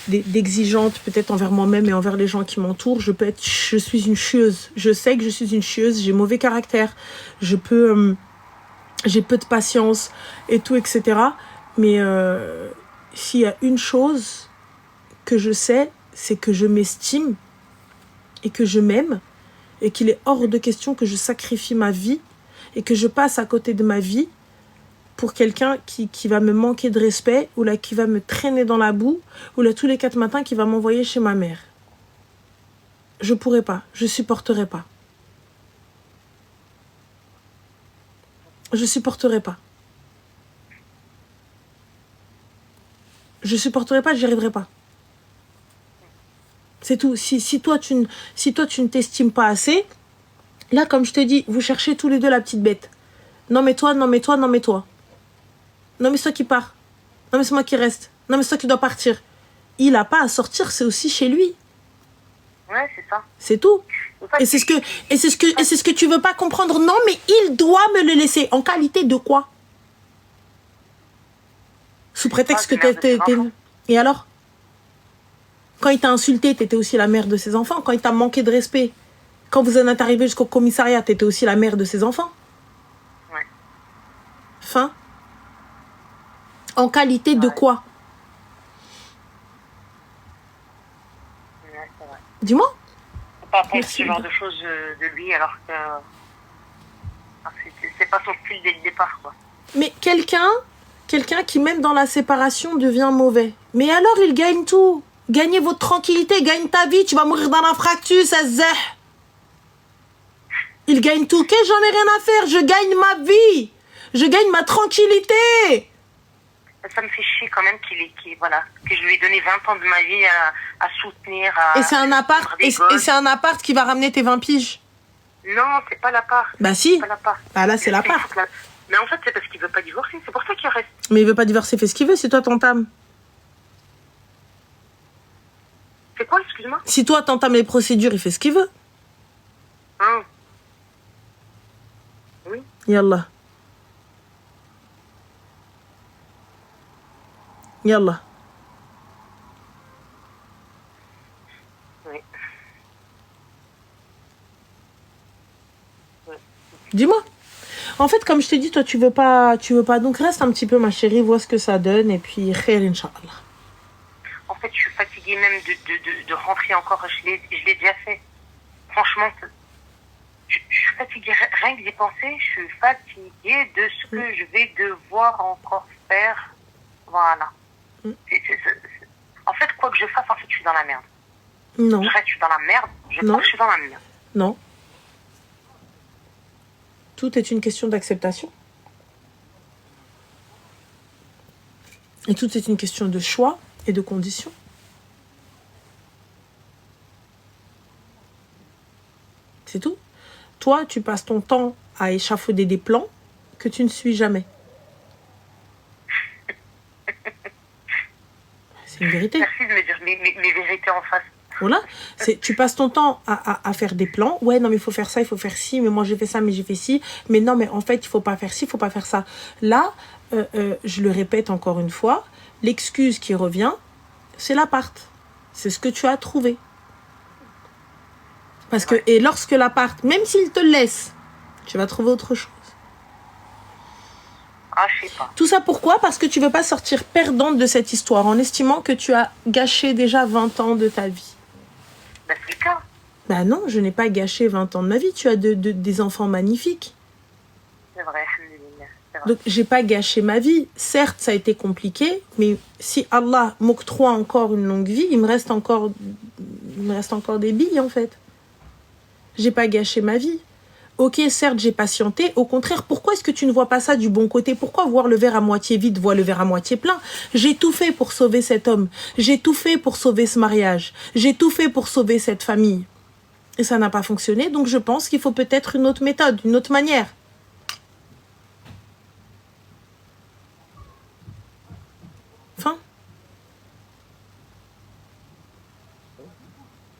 [SPEAKER 2] d'exigeante, peut-être envers moi-même et envers les gens qui m'entourent. Je suis une chieuse. Je sais que je suis une chieuse. J'ai mauvais caractère. J'ai peu de patience et tout, etc. Mais s'il y a une chose que je sais, c'est que je m'estime et que je m'aime et qu'il est hors de question que je sacrifie ma vie et que je passe à côté de ma vie pour quelqu'un qui va me manquer de respect ou là qui va me traîner dans la boue ou là tous les 4 matins qui va m'envoyer chez ma mère. Je pourrais pas, je supporterais pas. Je supporterais pas. Je supporterais pas, j'y arriverais pas. C'est tout. Si toi tu ne t'estimes pas assez, là comme je te dis, vous cherchez tous les deux la petite bête. Non mais toi, non mais toi, non mais toi. Non mais c'est toi qui pars. Non mais c'est moi qui reste. Non mais c'est toi qui dois partir. Il a pas à sortir, c'est aussi chez lui.
[SPEAKER 1] Ouais, c'est ça.
[SPEAKER 2] C'est tout. Et c'est ce que tu veux pas comprendre. Non mais il doit me le laisser. En qualité de quoi? Sous prétexte que t'étais... Et alors? Quand il t'a insulté, t'étais aussi la mère de ses enfants. Quand il t'a manqué de respect, quand vous en êtes arrivé jusqu'au commissariat, t'étais aussi la mère de ses enfants.
[SPEAKER 1] Ouais.
[SPEAKER 2] Fin. En qualité de quoi?
[SPEAKER 1] Ouais, c'est vrai.
[SPEAKER 2] Dis-moi.
[SPEAKER 1] Faut pas apprendre ce genre de choses de lui alors que c'est pas son style dès le départ, quoi.
[SPEAKER 2] Mais quelqu'un qui même dans la séparation devient mauvais. Mais alors il gagne tout. Gagnez votre tranquillité, gagne ta vie, tu vas mourir dans la fracture, ça zeh. Il gagne tout, que j'en ai rien à faire, je gagne ma vie. Je gagne ma tranquillité.
[SPEAKER 1] Ça me fait chier quand même voilà, que je lui ai donné 20 ans de ma vie à soutenir.
[SPEAKER 2] Et c'est un appart, et c'est un appart qui va ramener tes 20 piges.
[SPEAKER 1] Non, c'est pas l'appart.
[SPEAKER 2] Bah si. Pas l'appart. Bah là, c'est l'appart.
[SPEAKER 1] Mais en fait, c'est parce qu'il veut pas divorcer, c'est pour ça qu'il reste.
[SPEAKER 2] Mais il veut pas divorcer, fais ce qu'il veut, c'est toi t'entames.
[SPEAKER 1] C'est quoi, excuse-moi?
[SPEAKER 2] Si toi t'entames les procédures, il fait ce qu'il veut.
[SPEAKER 1] Hein? Oui.
[SPEAKER 2] Yallah. Yallah.
[SPEAKER 1] Oui. Oui.
[SPEAKER 2] Dis-moi. En fait, comme je t'ai dit, toi, tu veux pas. Donc, reste un petit peu, ma chérie, vois ce que ça donne, et puis, khair, Inch'Allah.
[SPEAKER 1] En fait, je suis fatiguée même de rentrer encore. Je l'ai déjà fait. Franchement, je suis fatiguée. Rien que d'y penser, je suis fatiguée de ce que je vais devoir encore faire. Voilà. En fait, quoi que je fasse, en fait, je suis dans la merde.
[SPEAKER 2] Non.
[SPEAKER 1] Je suis dans la merde. Je pense que je suis dans la merde.
[SPEAKER 2] Non. Tout est une question d'acceptation. Et tout est une question de choix et de conditions. C'est tout. Toi, tu passes ton temps à échafauder des plans que tu ne suis jamais. C'est une vérité.
[SPEAKER 1] Merci de me dire mes vérités en face.
[SPEAKER 2] Voilà. Tu passes ton temps à faire des plans. Ouais, non, mais il faut faire ça, il faut faire ci. Mais moi, j'ai fait ça, mais j'ai fait ci. Mais non, mais en fait, il ne faut pas faire ci, il ne faut pas faire ça. Là, je le répète encore une fois, l'excuse qui revient, c'est l'appart. C'est ce que tu as trouvé. Parce que, et lorsque l'appart, même s'il te laisse, tu vas trouver autre chose.
[SPEAKER 1] Ah, je sais pas.
[SPEAKER 2] Tout ça pourquoi? Parce que tu veux pas sortir perdante de cette histoire en estimant que tu as gâché déjà 20 ans de ta vie.
[SPEAKER 1] Ben, c'est le cas.
[SPEAKER 2] Ben non, je n'ai pas gâché 20 ans de ma vie. Tu as des enfants magnifiques.
[SPEAKER 1] C'est vrai, alhamdoulilah.
[SPEAKER 2] Donc, j'ai pas gâché ma vie. Certes, ça a été compliqué, mais si Allah m'octroie encore une longue vie, il me reste encore des billes, en fait. J'ai pas gâché ma vie. Ok, certes, j'ai patienté. Au contraire, pourquoi est-ce que tu ne vois pas ça du bon côté? Pourquoi voir le verre à moitié vide, voir le verre à moitié plein? J'ai tout fait pour sauver cet homme. J'ai tout fait pour sauver ce mariage. J'ai tout fait pour sauver cette famille. Et ça n'a pas fonctionné, donc je pense qu'il faut peut-être une autre méthode, une autre manière. Enfin.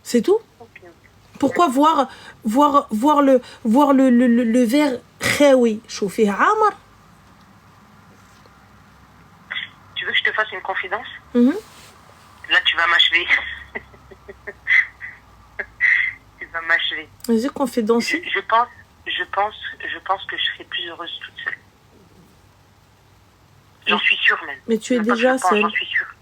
[SPEAKER 2] C'est tout. Pourquoi voir le verre khawi chauffé à Amar?
[SPEAKER 1] Tu veux que je te fasse une confidence?
[SPEAKER 2] Mm-hmm.
[SPEAKER 1] Là, tu vas m'achever. Tu vas m'achever.
[SPEAKER 2] Vas-y, confidence.
[SPEAKER 1] Je pense que je serai plus heureuse toute seule. J'en suis sûre même.
[SPEAKER 2] Mais tu es déjà seule.
[SPEAKER 1] J'en suis sûre.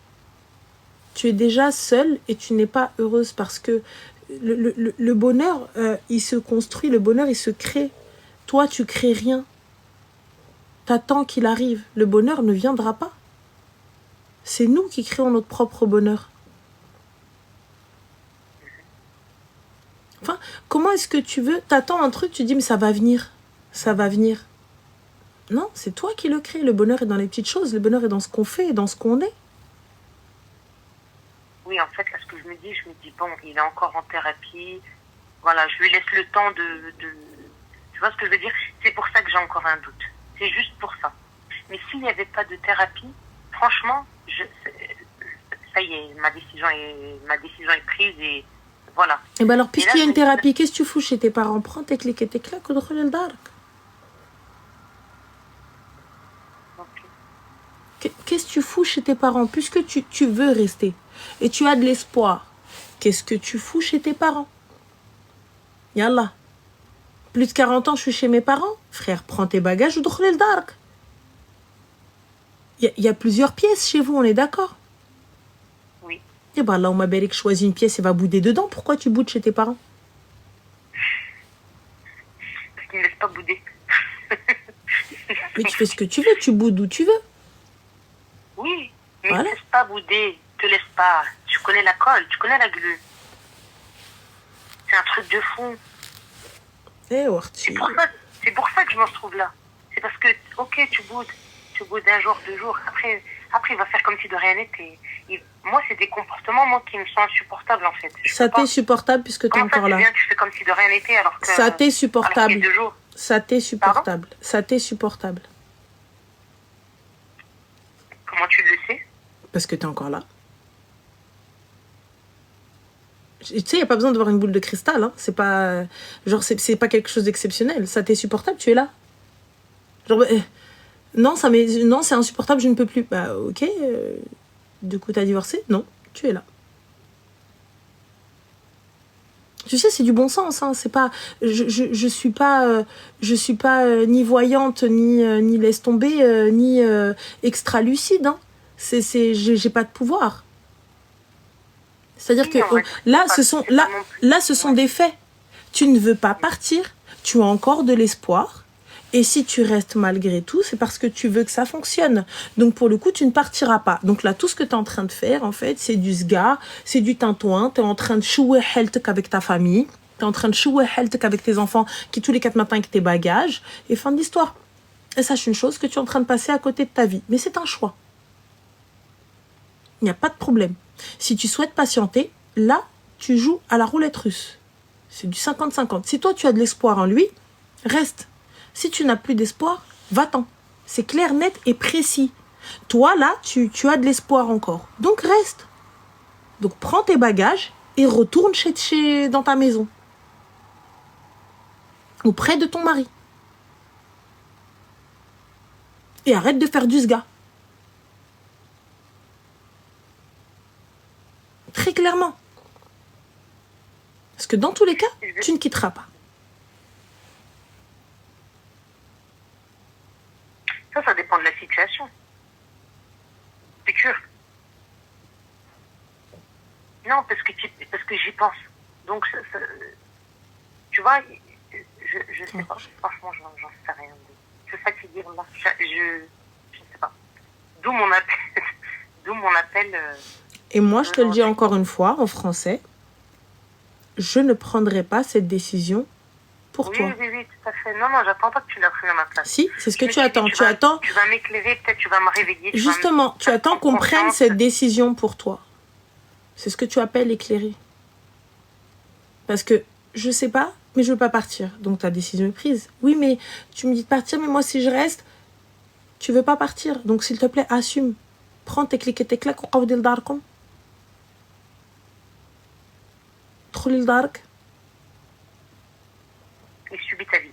[SPEAKER 2] Tu es déjà seule et tu n'es pas heureuse parce que le bonheur, il se construit, le bonheur, il se crée. Toi, tu crées rien. T'attends qu'il arrive. Le bonheur ne viendra pas. C'est nous qui créons notre propre bonheur. Enfin, comment est-ce que tu veux... T'attends un truc, tu dis, mais ça va venir. Ça va venir. Non, c'est toi qui le crée. Le bonheur est dans les petites choses. Le bonheur est dans ce qu'on fait et dans ce qu'on est.
[SPEAKER 1] Oui, en fait, là, ce que je me dis, bon, il est encore en thérapie. Voilà, je lui laisse le temps de... Tu vois ce que je veux dire? C'est pour ça que j'ai encore un doute. C'est juste pour ça. Mais s'il n'y avait pas de thérapie, franchement, ça y est, ma décision est prise et voilà.
[SPEAKER 2] Et ben alors, puisqu'il y a une thérapie, qu'est-ce que tu fous chez tes parents? Prends tes clics et tes claques ou de le dark. Qu'est-ce que tu fous chez tes parents? Puisque tu veux rester et tu as de l'espoir, qu'est-ce que tu fous chez tes parents? Yallah. Plus de 40 ans, je suis chez mes parents. Frère, prends tes bagages ou le dark. Il y a plusieurs pièces chez vous, on est d'accord?
[SPEAKER 1] Oui.
[SPEAKER 2] Et ben là, on m'a belle choisi une pièce et va bouder dedans. Pourquoi tu boudes chez tes parents?
[SPEAKER 1] Parce qu'ils ne me laissent pas bouder.
[SPEAKER 2] Mais tu fais ce que tu veux, tu boudes où tu veux.
[SPEAKER 1] Oui, mais voilà. Ne te laisse pas bouder, te laisse pas. Tu connais la colle, tu connais la glu. C'est un truc de fou. C'est pour ça que je m'en trouve là. C'est parce que, ok, tu boudes un jour, 2 jours. Après, il va faire comme si de rien n'était. Moi, c'est des comportements, qui me sont insupportables, en fait.
[SPEAKER 2] Ça t'est supportable puisque t'es encore là.
[SPEAKER 1] Tu fais comme si de rien n'était alors que...
[SPEAKER 2] Ça t'est supportable.
[SPEAKER 1] 2 jours.
[SPEAKER 2] Ça t'est supportable.
[SPEAKER 1] Pardon?
[SPEAKER 2] Ça t'est supportable.
[SPEAKER 1] Comment tu le sais?
[SPEAKER 2] Parce que t'es encore là. Tu sais, il n'y a pas besoin d'avoir une boule de cristal. Hein. C'est pas... Genre, c'est pas quelque chose d'exceptionnel. Ça t'est supportable, tu es là. Genre... Non, c'est insupportable, je ne peux plus. Bah, ok. Du coup, t'as divorcé? Non, tu es là. Tu sais, c'est du bon sens. Hein. C'est pas... Je suis pas ni voyante, ni laisse tomber, ni extra lucide. Hein. J'ai pas de pouvoir. C'est-à-dire que là, ce sont des faits. Tu ne veux pas partir, tu as encore de l'espoir. Et si tu restes malgré tout, c'est parce que tu veux que ça fonctionne. Donc, pour le coup, tu ne partiras pas. Donc là, tout ce que tu es en train de faire, en fait, c'est du sga, c'est du tintouin. Tu es en train de chouer heltek avec ta famille. Tu es en train de chouer heltek avec tes enfants qui, tous les 4 matins, avec tes bagages. Et fin de l'histoire. Et sache une chose, que tu es en train de passer à côté de ta vie. Mais c'est un choix. Il n'y a pas de problème. Si tu souhaites patienter, là, tu joues à la roulette russe. C'est du 50-50. Si toi, tu as de l'espoir en lui, reste. Si tu n'as plus d'espoir, va-t'en. C'est clair, net et précis. Toi, là, tu as de l'espoir encore. Donc, reste. Donc, prends tes bagages et retourne dans ta maison. Auprès de ton mari. Et arrête de faire du sga. Très clairement. Parce que dans tous les cas, tu ne quitteras pas.
[SPEAKER 1] Ça dépend de situation. C'est sûr. Non, parce que j'y pense. Donc, tu vois, je sais pas. Franchement, j'en sais rien. Je suis fatiguée, là. Je sais pas. D'où mon appel. D'où mon appel.
[SPEAKER 2] Et moi, je te le dis encore une fois, en français, je ne prendrai pas cette décision pour toi.
[SPEAKER 1] Oui, tout à fait. Non, j'attends pas que tu la prennes à ma place.
[SPEAKER 2] Si, c'est ce que tu attends. Tu attends.
[SPEAKER 1] Tu vas m'éclairer, peut-être tu vas me réveiller.
[SPEAKER 2] Justement, tu attends qu'on prenne cette décision pour toi. C'est ce que tu appelles éclairer. Parce que, je sais pas, mais je veux pas partir. Donc ta décision est prise. Oui, mais tu me dis de partir, mais moi si je reste, tu veux pas partir. Donc s'il te plaît, assume. Prends tes clics et tes claques. وقعدي لداركم. ادخلي لدارك.
[SPEAKER 1] Et subis ta vie.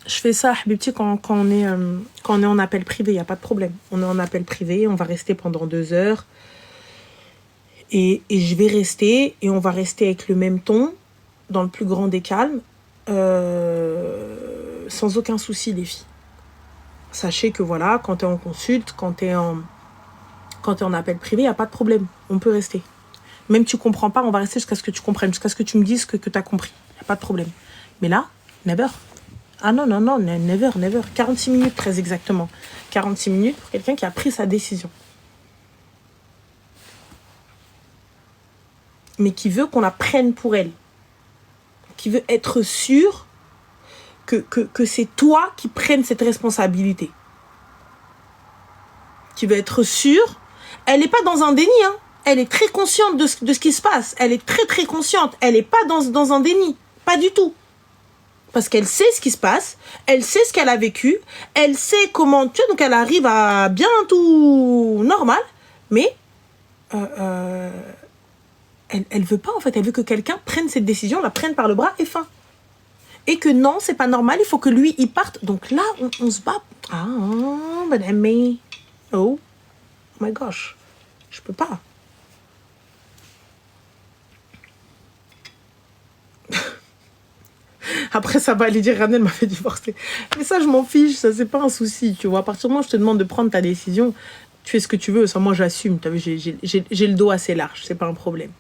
[SPEAKER 2] Je fais ça, Habibti, quand on est en appel privé, il n'y a pas de problème. On est en appel privé, on va rester pendant 2 heures. Et je vais rester, et on va rester avec le même ton, dans le plus grand des calmes, sans aucun souci, les filles. Sachez que voilà, quand tu es en consulte, quand tu es en appel privé, il n'y a pas de problème. On peut rester. Même tu ne comprends pas, on va rester jusqu'à ce que tu comprennes, jusqu'à ce que tu me dises que tu as compris. Il n'y a pas de problème. Mais là, never. Ah non, never. 46 minutes, très exactement. 46 minutes pour quelqu'un qui a pris sa décision. Mais qui veut qu'on la prenne pour elle. Qui veut être sûr que c'est toi qui prennes cette responsabilité. Qui veut être sûr. Elle n'est pas dans un déni, hein. Elle est très consciente de ce qui se passe. Elle est très, très consciente. Elle n'est pas dans un déni. Pas du tout. Parce qu'elle sait ce qui se passe, elle sait ce qu'elle a vécu, elle sait comment... Tu vois, donc elle arrive à bien tout normal, mais elle veut pas, en fait. Elle veut que quelqu'un prenne cette décision, la prenne par le bras et fin. Et que non, c'est pas normal, il faut que lui, il parte. Donc là, on se bat. Ah, madame, mais... Oh my gosh. Je peux pas. Après, ça va aller dire, Ranel m'a fait divorcer. Mais ça, je m'en fiche, ça, c'est pas un souci, tu vois. À partir du moment où je te demande de prendre ta décision, tu fais ce que tu veux, ça, moi, j'assume. J'ai le dos assez large, c'est pas un problème.